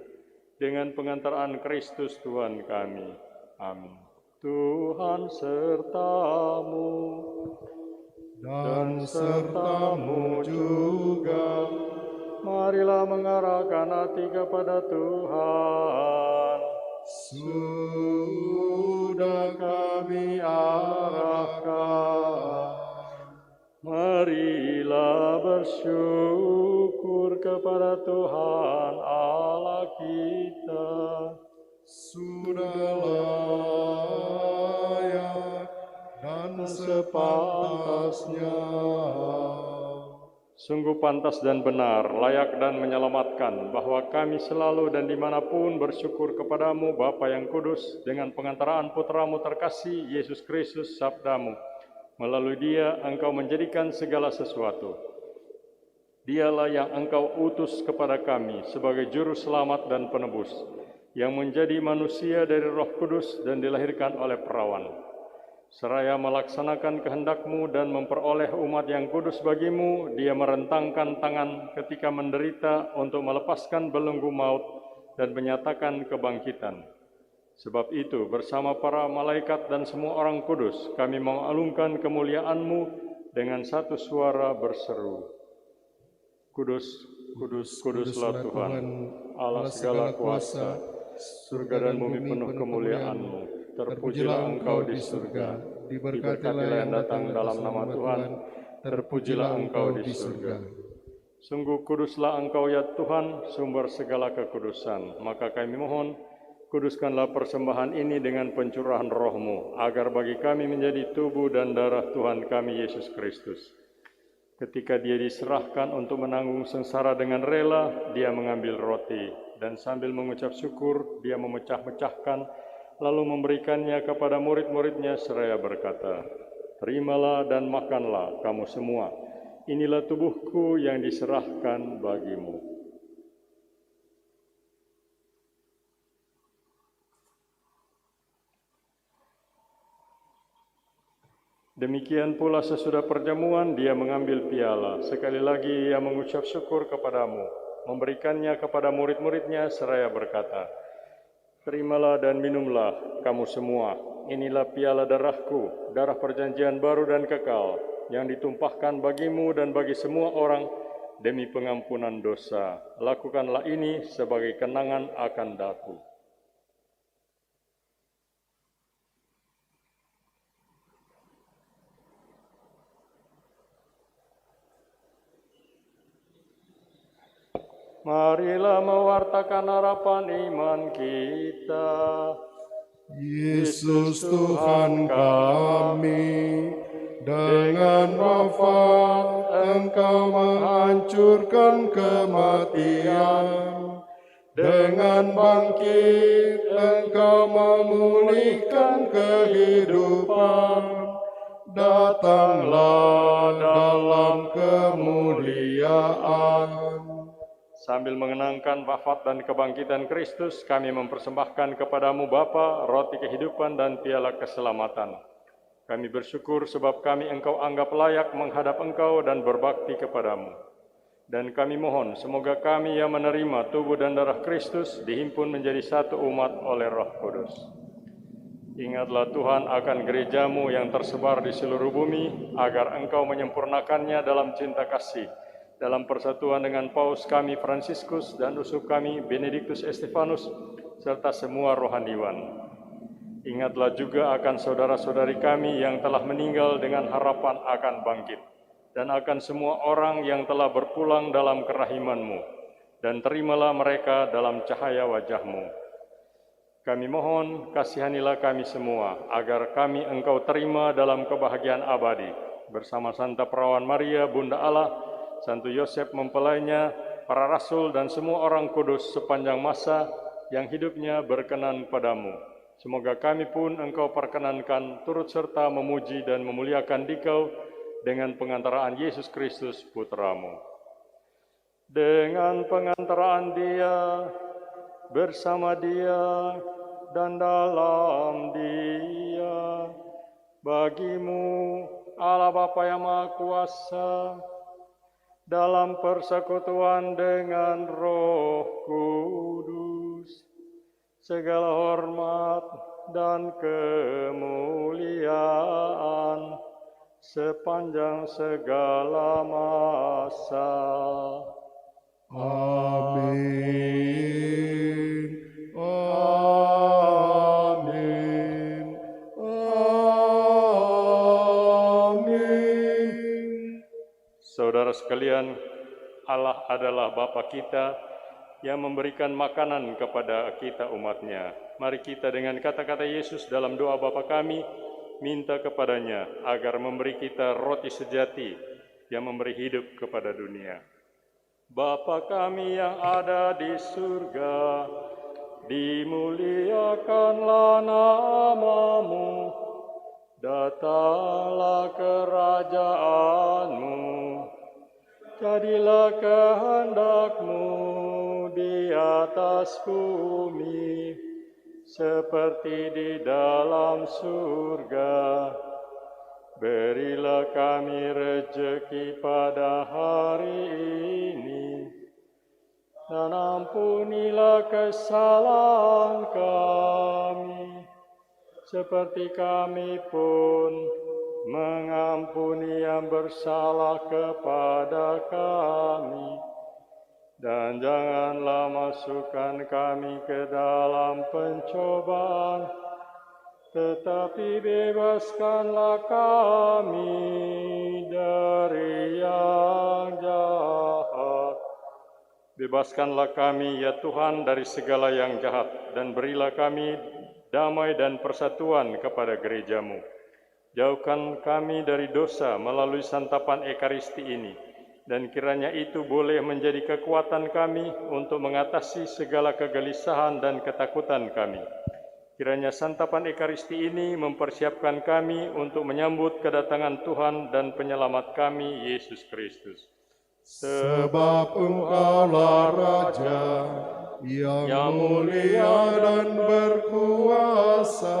dengan pengantaran Kristus Tuhan kami. Amin. Tuhan sertamu dan sertamu juga. Marilah mengarahkan hati kepada Tuhan. Sudah kami arahkan. Marilah bersyukur kepada Tuhan Allah kita. Sudah layak dan sepantasnya. Sungguh pantas dan benar, layak dan menyelamatkan, bahwa kami selalu dan dimanapun bersyukur kepadamu, Bapa yang kudus, dengan pengantaraan Putramu terkasih, Yesus Kristus, Sabdamu. Melalui Dia, Engkau menjadikan segala sesuatu. Dialah yang Engkau utus kepada kami sebagai juru selamat dan penebus, yang menjadi manusia dari Roh Kudus dan dilahirkan oleh perawan. Seraya melaksanakan kehendak-Mu dan memperoleh umat yang kudus bagi-Mu, Dia merentangkan tangan ketika menderita untuk melepaskan belenggu maut dan menyatakan kebangkitan. Sebab itu, bersama para malaikat dan semua orang kudus, kami mengalungkan kemuliaan-Mu dengan satu suara berseru. Kudus, kudus, kuduslah Tuhan, Allah segala kuasa, surga dan bumi penuh kemuliaan-Mu. Terpujilah Engkau di surga, diberkatilah yang datang dalam nama Tuhan, terpujilah Engkau di surga. Sungguh kuduslah Engkau ya Tuhan, sumber segala kekudusan. Maka kami mohon, kuduskanlah persembahan ini dengan pencurahan Roh-Mu, agar bagi kami menjadi tubuh dan darah Tuhan kami Yesus Kristus. Ketika Dia diserahkan untuk menanggung sengsara dengan rela, Dia mengambil roti, dan sambil mengucap syukur, Dia memecah-mecahkan, lalu memberikannya kepada murid-murid-Nya seraya berkata, "Terimalah dan makanlah kamu semua, inilah tubuhku yang diserahkan bagimu." Demikian pula sesudah perjamuan, Dia mengambil piala. Sekali lagi Ia mengucap syukur kepadamu, memberikannya kepada murid-murid-Nya seraya berkata, "Terimalah dan minumlah kamu semua, inilah piala darahku, darah perjanjian baru dan kekal, yang ditumpahkan bagimu dan bagi semua orang demi pengampunan dosa. Lakukanlah ini sebagai kenangan akan daku." Marilah mewartakan harapan iman kita. Yesus Tuhan kami, dengan wafat Engkau menghancurkan kematian, dengan bangkit Engkau memulihkan kehidupan. Datanglah dalam kemuliaan. Sambil mengenangkan wafat dan kebangkitan Kristus, kami mempersembahkan kepadamu Bapa, roti kehidupan dan piala keselamatan. Kami bersyukur sebab kami Engkau anggap layak menghadap Engkau dan berbakti kepadamu. Dan kami mohon, semoga kami yang menerima tubuh dan darah Kristus dihimpun menjadi satu umat oleh Roh Kudus. Ingatlah Tuhan akan gerejamu yang tersebar di seluruh bumi, agar Engkau menyempurnakannya dalam cinta kasih, dalam persatuan dengan Paus kami Fransiskus dan uskup kami Benediktus Estefanus, serta semua rohaniwan. Ingatlah juga akan saudara-saudari kami yang telah meninggal dengan harapan akan bangkit, dan akan semua orang yang telah berpulang dalam kerahiman-Mu, dan terimalah mereka dalam cahaya wajah-Mu. Kami mohon, kasihanilah kami semua, agar kami Engkau terima dalam kebahagiaan abadi, bersama Santa Perawan Maria, Bunda Allah, Santo Yosef mempelainya, para rasul dan semua orang kudus sepanjang masa yang hidupnya berkenan padamu. Semoga kami pun Engkau perkenankan turut serta memuji dan memuliakan Dikau dengan pengantaraan Yesus Kristus Putramu. Dengan pengantaraan Dia, bersama Dia, dan dalam Dia, bagimu Allah Bapa yang Maha Kuasa, dalam persekutuan dengan Roh Kudus, segala hormat dan kemuliaan sepanjang segala masa. Amin. Amin. Amin. Saudara sekalian, Allah adalah Bapa kita yang memberikan makanan kepada kita umatnya. Mari kita dengan kata-kata Yesus dalam doa Bapa kami, minta kepadanya agar memberi kita roti sejati yang memberi hidup kepada dunia. Bapa kami yang ada di surga, dimuliakanlah nama-Mu, datanglah kerajaan-Mu, jadilah kehendak-Mu di atas bumi, seperti di dalam surga. Berilah kami rejeki pada hari ini, dan ampunilah kesalahan kami, seperti kami pun mengampuni yang bersalah kepada kami. Dan janganlah masukkan kami ke dalam pencobaan, tetapi bebaskanlah kami dari yang jahat. Bebaskanlah kami, ya Tuhan, dari segala yang jahat, dan berilah kami damai dan persatuan kepada gereja-Mu. Jauhkan kami dari dosa melalui santapan Ekaristi ini, dan kiranya itu boleh menjadi kekuatan kami untuk mengatasi segala kegelisahan dan ketakutan kami. Kiranya santapan Ekaristi ini mempersiapkan kami untuk menyambut kedatangan Tuhan dan penyelamat kami, Yesus Kristus. Sebab Engkaulah Raja yang mulia dan berkuasa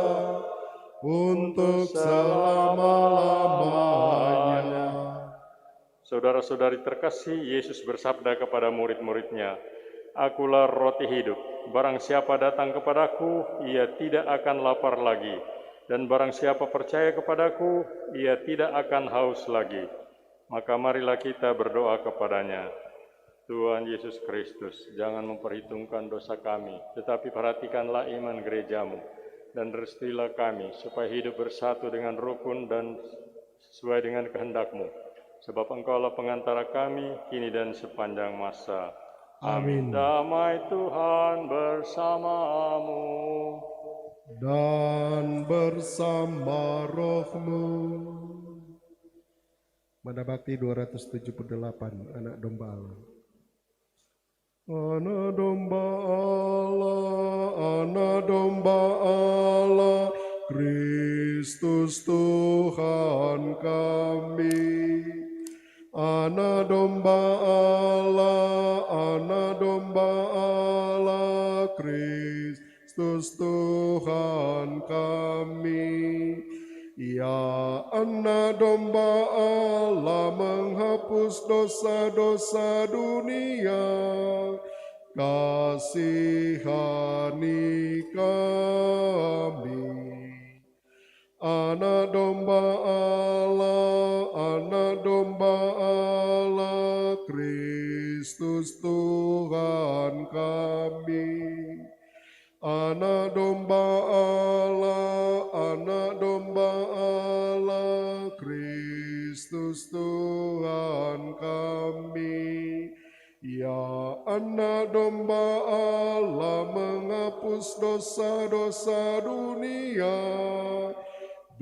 untuk selama-lamanya. Saudara-saudari terkasih, Yesus bersabda kepada murid-muridnya, "Akulah roti hidup. Barang siapa datang kepadaku, ia tidak akan lapar lagi. Dan barang siapa percaya kepadaku, ia tidak akan haus lagi." Maka marilah kita berdoa kepadanya. Tuhan Yesus Kristus, jangan memperhitungkan dosa kami, tetapi perhatikanlah iman gereja-Mu, dan restuilah kami, supaya hidup bersatu dengan rukun dan sesuai dengan kehendak-Mu. Sebab Engkaulah pengantara kami, kini dan sepanjang masa. Amin. Damai Tuhan bersamamu. Dan bersama rohmu. Mana Bakti 278, Anak Domba Allah. Anak Domba Allah, Anak Domba Allah, Kristus Tuhan kami. Anak Domba Allah, Anak Domba Allah, Kristus Tuhan kami. Ya Anak Domba Allah, menghapus dosa-dosa dunia, kasihani kami. Anak Domba Allah, Anak Domba Allah, Kristus Tuhan kami. Anak Domba Allah, Anak Domba Allah, Kristus Tuhan kami. Ya Anak Domba Allah, menghapus dosa-dosa dunia,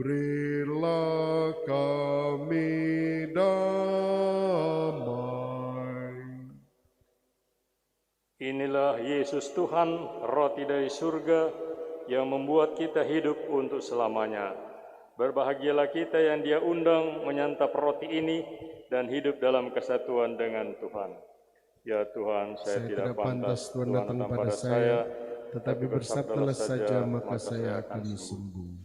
berilah kami damai. Inilah Yesus Tuhan, roti dari surga, yang membuat kita hidup untuk selamanya. Berbahagialah kita yang Dia undang menyantap roti ini dan hidup dalam kesatuan dengan Tuhan. Ya Tuhan, saya tidak pantas Tuhan datang pada saya, tetapi bersabdalah saja, maka saya akan sembuh.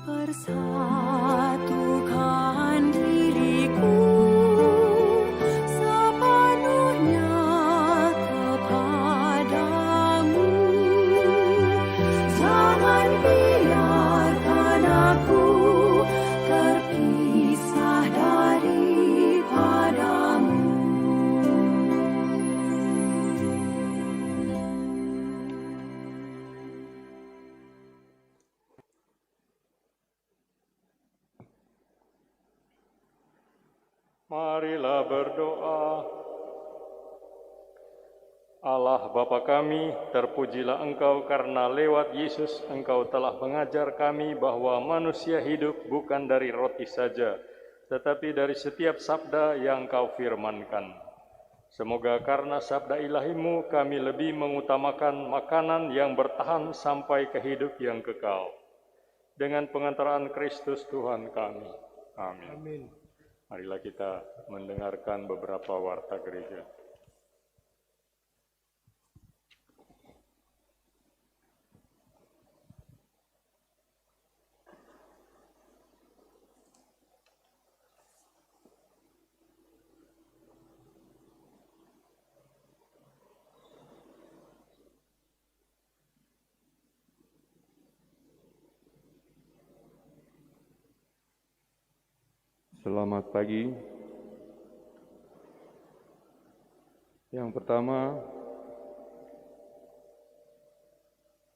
Persatukan diriku sepenuhnya kepadamu. Jangan biarkan aku terpisah daripadamu. Marilah berdoa. Allah Bapa kami, terpujilah Engkau karena lewat Yesus Engkau telah mengajar kami bahwa manusia hidup bukan dari roti saja, tetapi dari setiap sabda yang Kau firmankan. Semoga karena sabda ilahi-Mu kami lebih mengutamakan makanan yang bertahan sampai ke hidup yang kekal. Dengan pengantaran Kristus Tuhan kami. Amin. Marilah kita mendengarkan beberapa warta gereja. Selamat pagi. Yang pertama,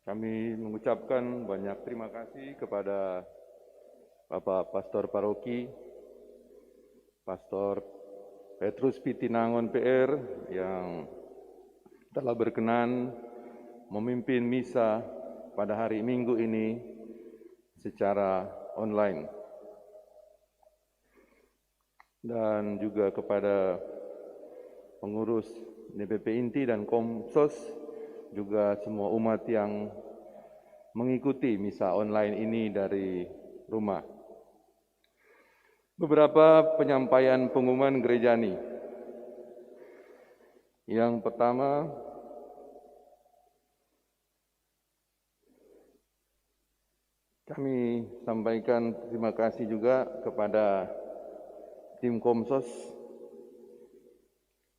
kami mengucapkan banyak terima kasih kepada Bapak Pastor Paroki, Pastor Petrus Pitinangon PR yang telah berkenan memimpin misa pada hari Minggu ini secara online. Dan juga kepada pengurus DPP Inti dan Komsos, juga semua umat yang mengikuti misa online ini dari rumah. Beberapa penyampaian pengumuman gerejani. Yang pertama, kami sampaikan terima kasih juga kepada tim Komsos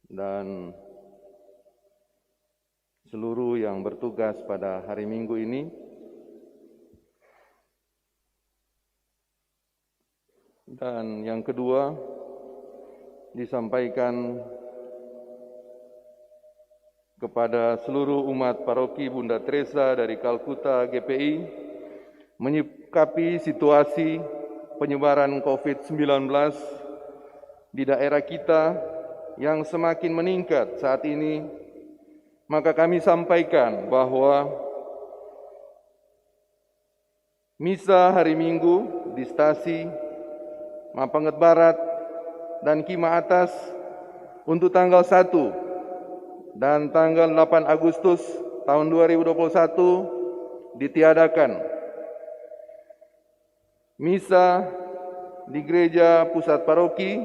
dan seluruh yang bertugas pada hari Minggu ini. Dan yang kedua, disampaikan kepada seluruh umat paroki Bunda Teresa dari Kalkuta GPI menyikapi situasi penyebaran COVID-19 di daerah kita yang semakin meningkat saat ini, maka kami sampaikan bahwa misa hari Minggu di Stasi, Mapanget Barat, dan Kima Atas untuk tanggal 1 dan tanggal 8 Agustus tahun 2021 ditiadakan. Misa di Gereja Pusat Paroki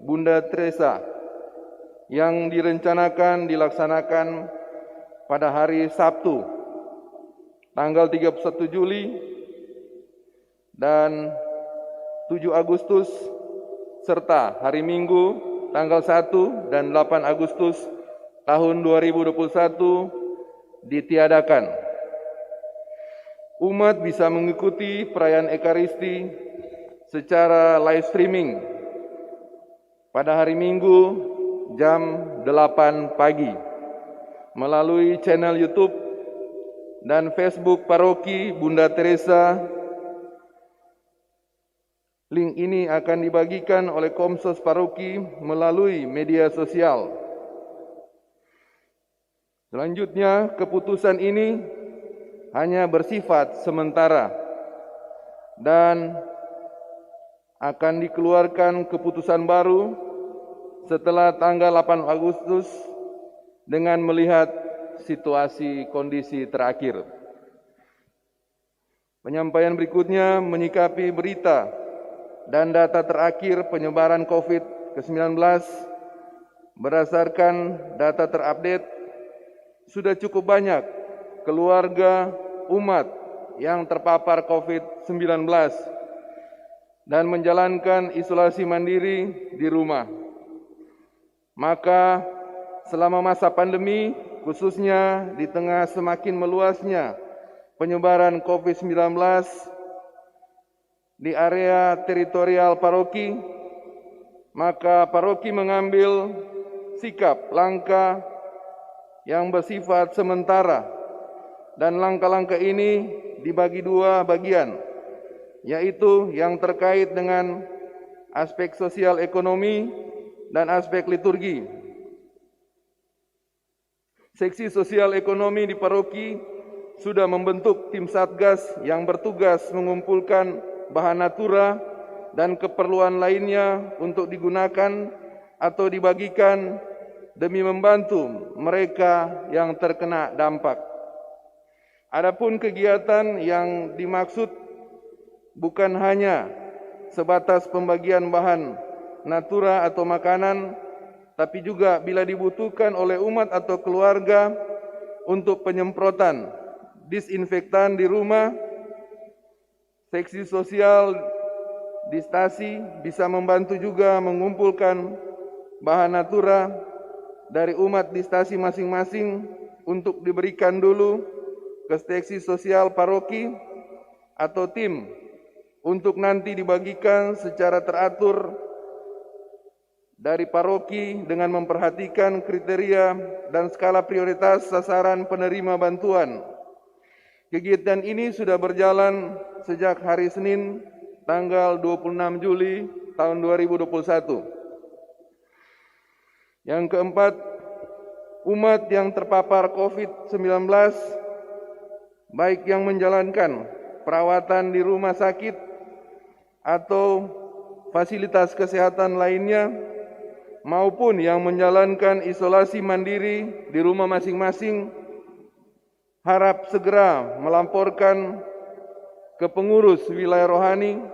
Bunda Teresa yang direncanakan dilaksanakan pada hari Sabtu tanggal 31 Juli dan 7 Agustus serta hari Minggu tanggal 1 dan 8 Agustus tahun 2021 ditiadakan. Umat bisa mengikuti perayaan Ekaristi secara live streaming pada hari Minggu jam 8 pagi melalui channel YouTube dan Facebook Paroki Bunda Teresa. Link ini akan dibagikan oleh Komsos Paroki melalui media sosial. Selanjutnya, keputusan ini hanya bersifat sementara dan akan dikeluarkan keputusan baru setelah tanggal 8 Agustus dengan melihat situasi kondisi terakhir. Penyampaian berikutnya menyikapi berita dan data terakhir penyebaran COVID-19 berdasarkan data terupdate, sudah cukup banyak keluarga, umat yang terpapar COVID-19 dan menjalankan isolasi mandiri di rumah. Maka selama masa pandemi, khususnya di tengah semakin meluasnya penyebaran COVID-19 di area teritorial paroki, maka paroki mengambil sikap langkah yang bersifat sementara, dan langkah-langkah ini dibagi dua bagian, yaitu yang terkait dengan aspek sosial ekonomi dan aspek liturgi. Seksi sosial ekonomi di paroki sudah membentuk tim satgas yang bertugas mengumpulkan bahan natura dan keperluan lainnya untuk digunakan atau dibagikan demi membantu mereka yang terkena dampak. Adapun kegiatan yang dimaksud bukan hanya sebatas pembagian bahan natura atau makanan, tapi juga bila dibutuhkan oleh umat atau keluarga untuk penyemprotan disinfektan di rumah, seksi sosial di stasi bisa membantu juga mengumpulkan bahan natura dari umat di stasi masing-masing untuk diberikan dulu ke seksi sosial paroki atau tim untuk nanti dibagikan secara teratur dari paroki dengan memperhatikan kriteria dan skala prioritas sasaran penerima bantuan. Kegiatan ini sudah berjalan sejak hari Senin tanggal 26 Juli tahun 2021. Yang keempat, umat yang terpapar COVID-19, baik yang menjalankan perawatan di rumah sakit atau fasilitas kesehatan lainnya, maupun yang menjalankan isolasi mandiri di rumah masing-masing, harap segera melamporkan ke pengurus wilayah rohani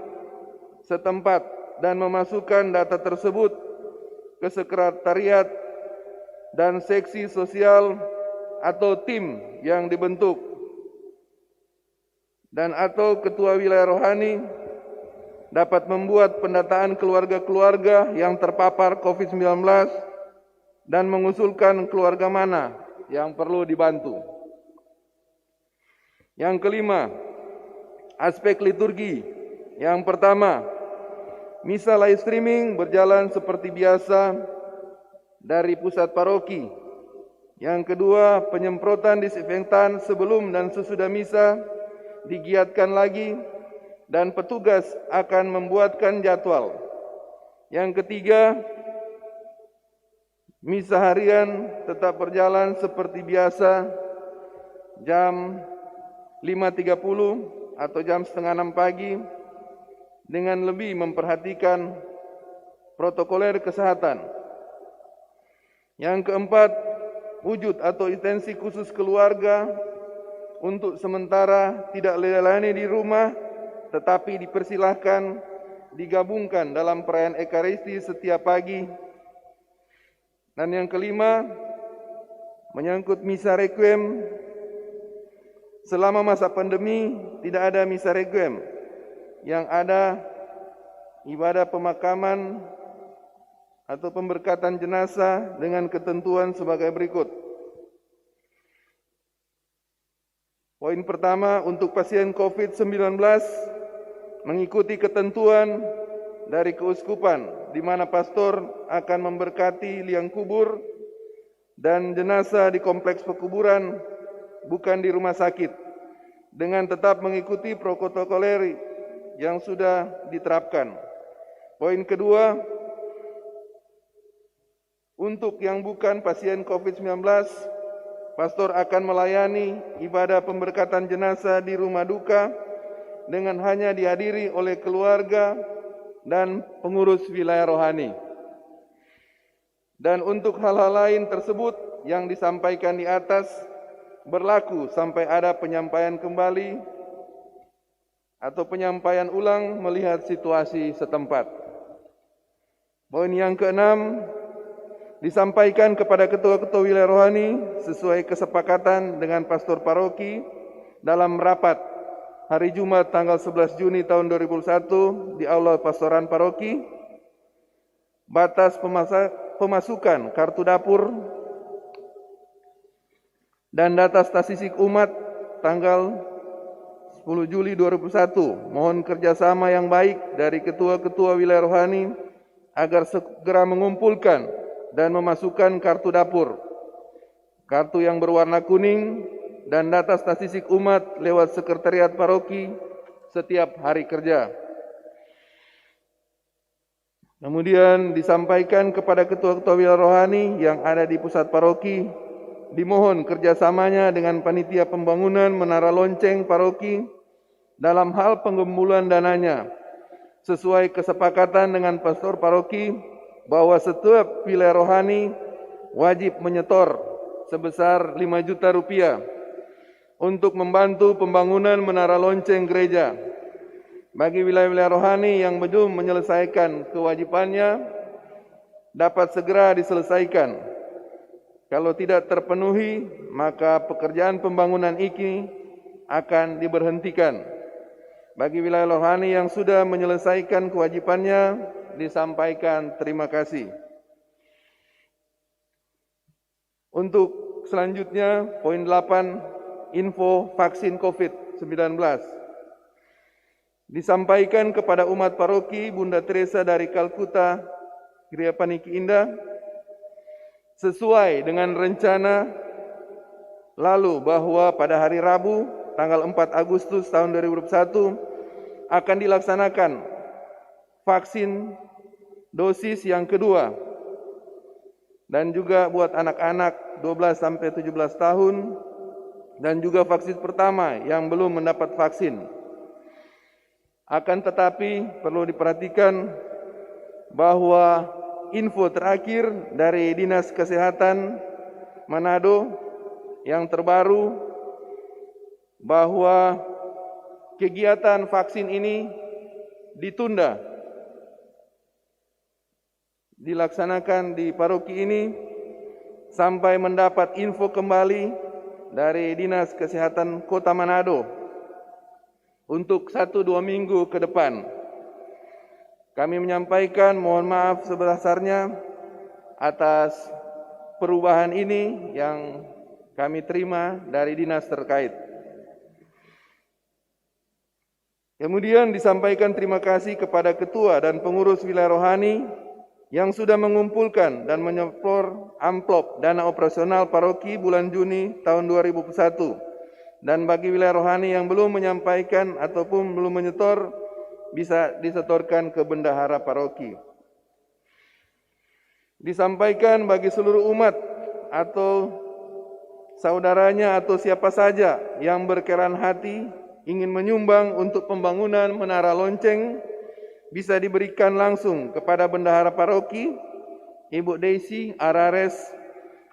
setempat dan memasukkan data tersebut ke sekretariat dan seksi sosial atau tim yang dibentuk, dan atau ketua wilayah rohani dapat membuat pendataan keluarga-keluarga yang terpapar COVID-19 dan mengusulkan keluarga mana yang perlu dibantu. Yang kelima, aspek liturgi. Yang pertama, misa live streaming berjalan seperti biasa dari pusat paroki. Yang kedua, penyemprotan disinfektan sebelum dan sesudah misa digiatkan lagi dan petugas akan membuatkan jadwal. Yang ketiga, misa harian tetap berjalan seperti biasa jam 5.30 atau jam 5:30 pagi dengan lebih memperhatikan protokoler kesehatan. Yang keempat, wujud atau intensi khusus keluarga untuk sementara tidak dilayani di rumah, tetapi dipersilahkan digabungkan dalam perayaan Ekaristi setiap pagi. Dan yang kelima, menyangkut misa requiem. Selama masa pandemi tidak ada misa requiem. Yang ada ibadah pemakaman atau pemberkatan jenazah dengan ketentuan sebagai berikut. Poin pertama, untuk pasien COVID-19 mengikuti ketentuan dari keuskupan di mana pastor akan memberkati liang kubur dan jenazah di kompleks pekuburan, bukan di rumah sakit, dengan tetap mengikuti protokoler yang sudah diterapkan. Poin kedua, untuk yang bukan pasien COVID-19, pastor akan melayani ibadah pemberkatan jenazah di rumah duka dengan hanya dihadiri oleh keluarga dan pengurus wilayah rohani. Dan untuk hal-hal lain tersebut yang disampaikan di atas berlaku sampai ada penyampaian kembali atau penyampaian ulang melihat situasi setempat. Poin yang keenam, disampaikan kepada ketua-ketua wilayah rohani sesuai kesepakatan dengan pastor paroki dalam rapat hari Jumat tanggal 11 Juni tahun 2021 di Aula Pastoran Paroki. Batas pemasukan kartu dapur dan data statistik umat tanggal 10 Juli 2021. Mohon kerjasama yang baik dari ketua-ketua wilayah rohani agar segera mengumpulkan dan memasukkan kartu dapur, kartu yang berwarna kuning, dan data statistik umat lewat sekretariat paroki setiap hari kerja. Kemudian disampaikan kepada ketua-ketua wilayah rohani yang ada di pusat paroki, dimohon kerjasamanya dengan panitia pembangunan menara lonceng paroki dalam hal pengumpulan dananya, sesuai kesepakatan dengan pastor paroki bahwa setiap wilayah rohani wajib menyetor sebesar 5 juta rupiah untuk membantu pembangunan menara lonceng gereja. Bagi wilayah-wilayah rohani yang belum menyelesaikan kewajibannya, dapat segera diselesaikan. Kalau tidak terpenuhi, maka pekerjaan pembangunan ini akan diberhentikan. Bagi wilayah rohani yang sudah menyelesaikan kewajibannya, disampaikan terima kasih. Untuk selanjutnya, poin 8, info vaksin COVID-19. Disampaikan kepada umat paroki Bunda Teresa dari Kalkuta, Gereja Paniki Indah, sesuai dengan rencana lalu bahwa pada hari Rabu, tanggal 4 Agustus tahun 2021, akan dilaksanakan vaksin dosis yang kedua, dan juga buat anak-anak 12-17 tahun, dan juga vaksin pertama yang belum mendapat vaksin. Akan tetapi perlu diperhatikan bahwa info terakhir dari Dinas Kesehatan Manado yang terbaru bahwa kegiatan vaksin ini ditunda dilaksanakan di paroki ini sampai mendapat info kembali dari Dinas Kesehatan Kota Manado untuk 1-2 minggu ke depan. Kami menyampaikan mohon maaf sebesar-besarnya atas perubahan ini yang kami terima dari dinas terkait. Kemudian disampaikan terima kasih kepada ketua dan pengurus wilayah rohani yang sudah mengumpulkan dan menyetor amplop dana operasional paroki bulan Juni tahun 2021. Dan bagi wilayah rohani yang belum menyampaikan ataupun belum menyetor, bisa disetorkan ke bendahara paroki. Disampaikan bagi seluruh umat atau saudaranya atau siapa saja yang berkenan hati ingin menyumbang untuk pembangunan menara lonceng, bisa diberikan langsung kepada bendahara paroki, Ibu Daisy Arares,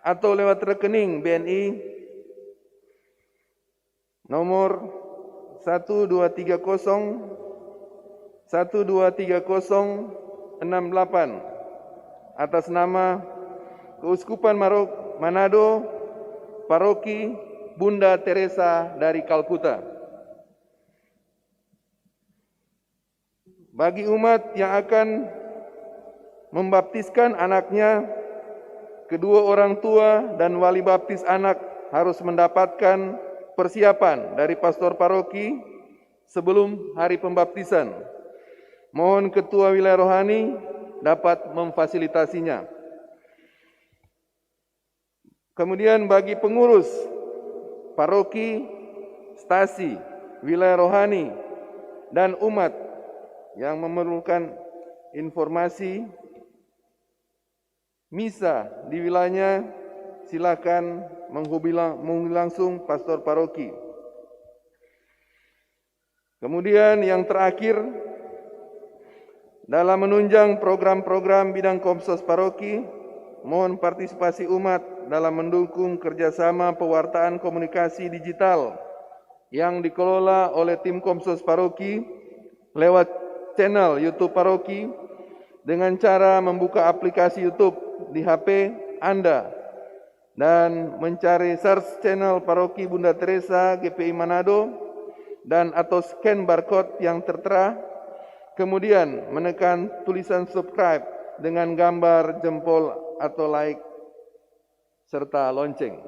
atau lewat rekening BNI nomor 123068 atas nama Keuskupan Manado, Paroki Bunda Teresa dari Kalkuta. Bagi umat yang akan membaptiskan anaknya, kedua orang tua dan wali baptis anak harus mendapatkan persiapan dari pastor paroki sebelum hari pembaptisan. Mohon ketua wilayah rohani dapat memfasilitasinya. Kemudian bagi pengurus paroki, stasi, wilayah rohani, dan umat yang memerlukan informasi misa di wilayahnya, silakan menghubungi langsung pastor paroki. Kemudian yang terakhir, dalam menunjang program-program bidang Komsos Paroki, mohon partisipasi umat dalam mendukung kerjasama pewartaan komunikasi digital yang dikelola oleh tim Komsos Paroki lewat channel YouTube Paroki dengan cara membuka aplikasi YouTube di HP Anda dan mencari search channel Paroki Bunda Teresa GPI Manado dan atau scan barcode yang tertera, kemudian menekan tulisan subscribe dengan gambar jempol atau like serta lonceng.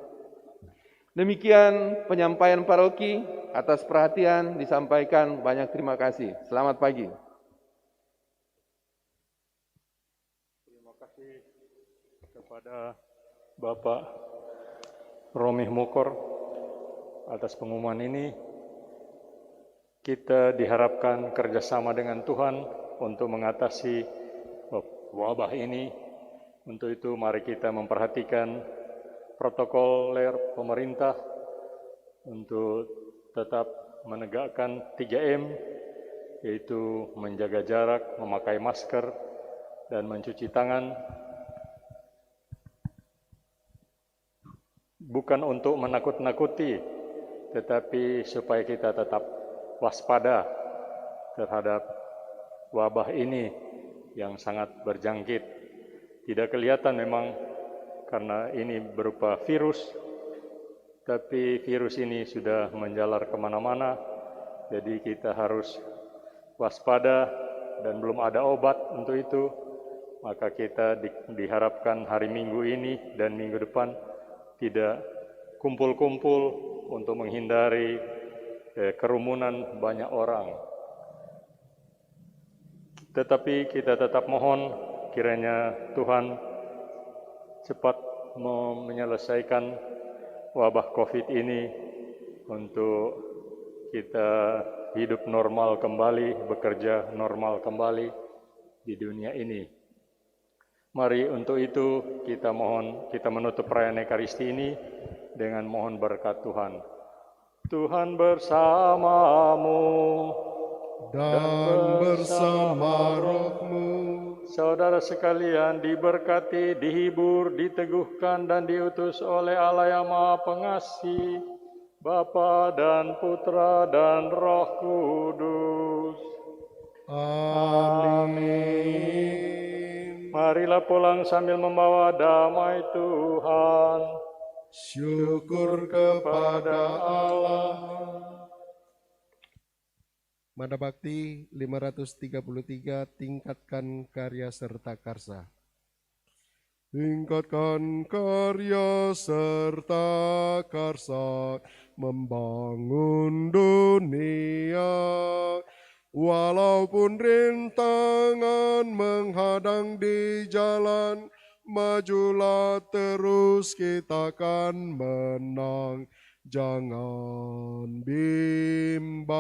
Demikian penyampaian paroki. Atas perhatian disampaikan, banyak terima kasih. Selamat pagi. Terima kasih kepada Bapak Romi Mukor atas pengumuman ini. Kita diharapkan kerjasama dengan Tuhan untuk mengatasi wabah ini. Untuk itu mari kita memperhatikan protokoler pemerintah untuk tetap menegakkan 3M, yaitu menjaga jarak, memakai masker, dan mencuci tangan. Bukan untuk menakut-nakuti, tetapi supaya kita tetap waspada terhadap wabah ini yang sangat berjangkit. Tidak kelihatan memang karena ini berupa virus, tapi virus ini sudah menjalar kemana-mana, jadi kita harus waspada dan belum ada obat untuk itu. Maka kita diharapkan hari Minggu ini dan minggu depan tidak kumpul-kumpul untuk menghindari kerumunan banyak orang. Tetapi kita tetap mohon kiranya Tuhan cepat menyelesaikan wabah COVID ini untuk kita hidup normal kembali, bekerja normal kembali di dunia ini. Mari untuk itu kita menutup perayaan Ekaristi ini dengan mohon berkat Tuhan. Tuhan bersamamu dan bersama rohmu. Saudara sekalian diberkati, dihibur, diteguhkan dan diutus oleh Allah yang Maha Pengasih, Bapa dan Putra dan Roh Kudus. Amin. Marilah pulang sambil membawa damai Tuhan. Syukur kepada Allah. Mada Bakti 533, tingkatkan karya serta karsa. Tingkatkan karya serta karsa, membangun dunia. Walaupun rintangan menghadang di jalan, majulah terus, kita akan menang. Jangan bimbang,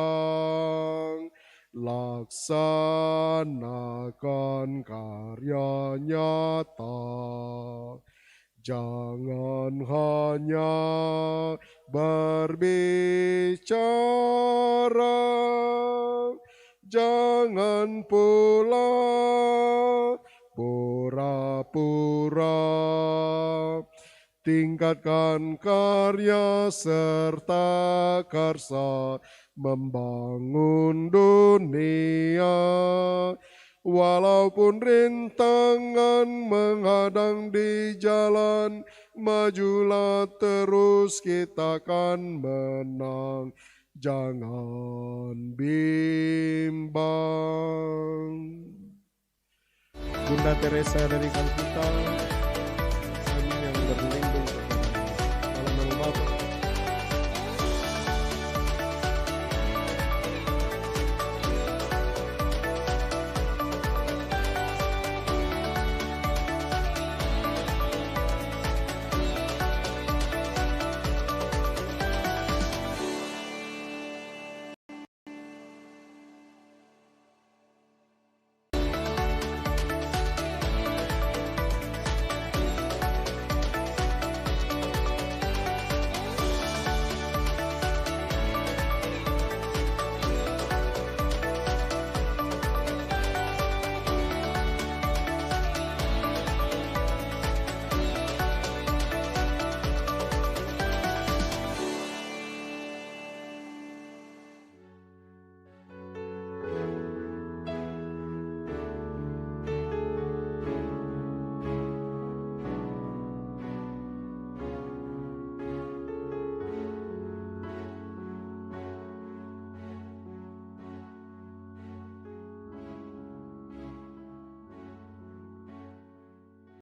laksanakan karya nyata. Jangan hanya berbicara, jangan pula pura-pura. Tingkatkan karya serta karsa, membangun dunia. Walaupun rintangan menghadang di jalan, majulah terus, kita akan menang. Jangan bimbang. Bunda Teresa dari Kalkuta,